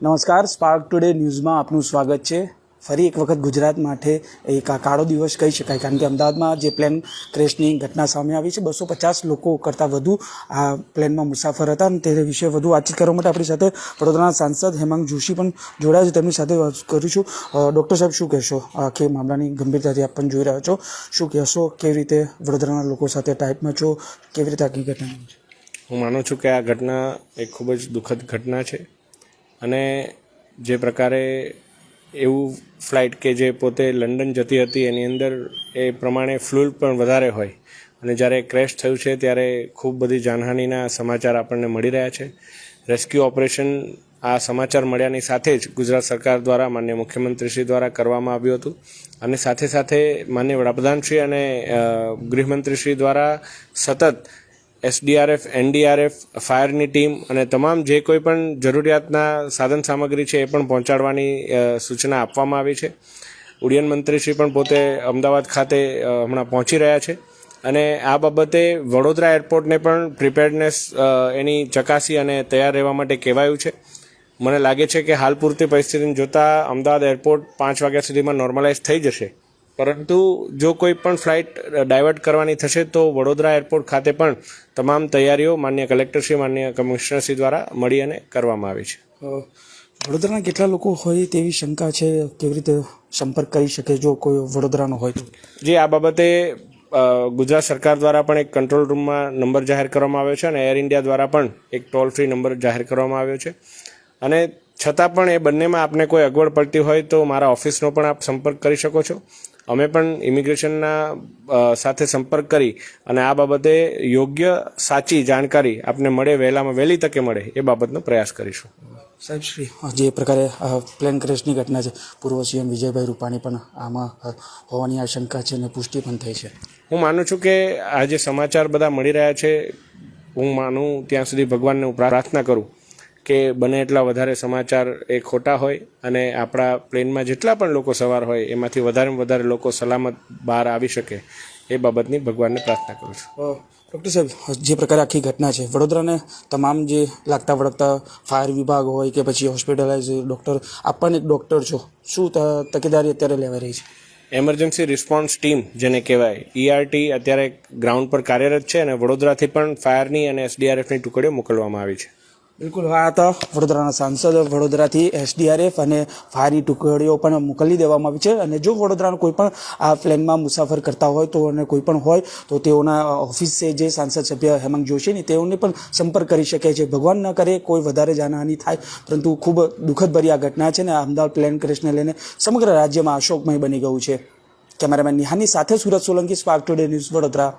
નમસ્કાર, spark today ન્યૂઝમાં આપનું સ્વાગત છે. ફરી એક વખત ગુજરાત માટે એક આ કાળો દિવસ કહી શકાય, કારણ કે અમદાવાદમાં જે પ્લેન ક્રેશની ઘટના સામે આવી છે, 250 લોકો કરતાં વધુ આ પ્લેનમાં મુસાફર હતા. અને તે વિશે વધુ વાતચીત કરવા માટે આપણી સાથે વડોદરાના સાંસદ હેમાંગ જોશી પણ જોડાયા છે. તેમની સાથે વાત કરીશું. ડૉક્ટર સાહેબ, શું કહેશો? આખી મામલાની ગંભીરતાથી આપ પણ જોઈ રહ્યા છો, શું કહેશો? કેવી રીતે વડોદરાના લોકો સાથે ટાઈપમાં છો? કેવી રીતે આખી ઘટના છે? હું માનું છું કે આ ઘટના એક ખૂબ જ દુઃખદ ઘટના છે. અને જે પ્રકારે એવું ફ્લાઇટ કે જે પોતે લંડન જતી હતી એની અંદર એ પ્રમાણે ફ્યુલ પણ વધારે હોય અને જ્યારે ક્રેશ થયું છે ત્યારે ખૂબ બધી જાનહાનિના સમાચાર આપણને મળી રહ્યા છે. રેસ્ક્યુ ઓપરેશન આ સમાચાર મળ્યાની સાથે જ ગુજરાત સરકાર દ્વારા માનનીય મુખ્યમંત્રીશ્રી દ્વારા કરવામાં આવ્યું હતું. અને સાથે સાથે માનનીય વડાપ્રધાનશ્રી અને ગૃહમંત્રીશ્રી દ્વારા સતત SDRF, NDRF, ફાયરની ટીમ અને તમામ જે કોઈ પણ જરૂરિયાતના સાધન સામગ્રી છે એ પણ પહોંચાડવાની સૂચના આપવામાં આવી છે. ઉડ્ડયન મંત્રીશ્રી પણ પોતે અમદાવાદ ખાતે હમણાં પહોંચી રહ્યા છે. અને આ બાબતે વડોદરા એરપોર્ટને પણ પ્રિપેર્ડનેસ એની ચકાસી અને તૈયાર રહેવા માટે કહેવાયું છે. મને લાગે છે કે હાલ પૂરતી પરિસ્થિતિને જોતાં અમદાવાદ એરપોર્ટ 5 વાગ્યા સુધીમાં નોર્મલાઇઝ થઈ જશે. પરંતુ જો કોઈ પણ ફ્લાઇટ ડાયવર્ટ કરવાની થશે તો વડોદરા એરપોર્ટ ખાતે પણ તમામ તૈયારીઓ માનનીય કલેક્ટરશ્રી, માનનીય કમિશનરશ્રી દ્વારા મળી અને કરવામાં આવી છે. વડોદરાના કેટલા લોકો હોય તેવી શંકા છે? કેવી રીતે સંપર્ક કરી શકે જો કોઈ વડોદરાનો હોય તો? જે આ બાબતે ગુજરાત સરકાર દ્વારા પણ એક કંટ્રોલ રૂમમાં નંબર જાહેર કરવામાં આવ્યો છે અને એર ઇન્ડિયા દ્વારા પણ એક ટોલ ફ્રી નંબર જાહેર કરવામાં આવ્યો છે. અને છતાં પણ એ બંનેમાં આપને કોઈ અગવડ પડતી હોય તો મારા ઓફિસનો પણ આપ સંપર્ક કરી શકો છો. અમે પણ ઇમિગ્રેશનના સાથે સંપર્ક કરી અને આ બાબતે યોગ્ય સાચી જાણકારી આપને મળે, વહેલામાં વહેલી તકે મળે એ બાબતનો પ્રયાસ કરીશું. સાહેબ શ્રી, જે પ્રકારે પ્લેન ક્રેશની ઘટના છે, પૂર્વ CM વિજયભાઈ રૂપાણી પણ આમાં હોવાની આશંકા છે અને પુષ્ટિ પણ થઈ છે. હું માનું છું કે આ જે સમાચાર બધા મળી રહ્યા છે, હું માનું ત્યાં સુધી ભગવાનને હું પ્રાર્થના કરું કે બને એટલા વધારે સમાચાર એ ખોટા હોય અને આપણા પ્લેનમાં જેટલા પણ લોકો સવાર હોય એમાંથી વધારેમાં વધારે લોકો સલામત બહાર આવી શકે એ બાબતની ભગવાનને પ્રાર્થના કરું છું. ડૉક્ટર સાહેબ, જે પ્રકારે આખી ઘટના છે, વડોદરાને તમામ જે લાગતા વળગતા ફાયર વિભાગ હોય કે પછી હોસ્પિટલાઇઝ ડૉક્ટર, આપ પણ એક ડૉક્ટર છો, શું તકેદારી અત્યારે લેવાઈ રહી છે? એમરજન્સી રિસ્પોન્સ ટીમ જેને કહેવાય, ERT અત્યારે ગ્રાઉન્ડ પર કાર્યરત છે અને વડોદરાથી પણ ફાયરની અને SDRFની ટુકડીઓ મોકલવામાં આવી છે. બિલકુલ, આ હતા વડોદરાના સાંસદ. વડોદરાથી SDRF અને ફાયરની ટુકડીઓ પણ મોકલી દેવામાં આવી છે. અને જો વડોદરાનો કોઈ પણ આ પ્લેનમાં મુસાફર કરતા હોય તો અને કોઈ પણ હોય તો તેઓના ઓફિસ છે, જે સાંસદ સભ્ય હેમાંગ જોશીની, તેઓને પણ સંપર્ક કરી શકે છે. ભગવાન ન કરે કોઈ વધારે જાનહાનિ થાય, પરંતુ ખૂબ દુઃખદ ભરી આ ઘટના છે. ને અમદાવાદ પ્લેન ક્રેશને લઈને સમગ્ર રાજ્યમાં અશોકમય બની ગયું છે. કેમેરામેન નિહાની સાથે Surat Solanki, spark today news, Vadodara.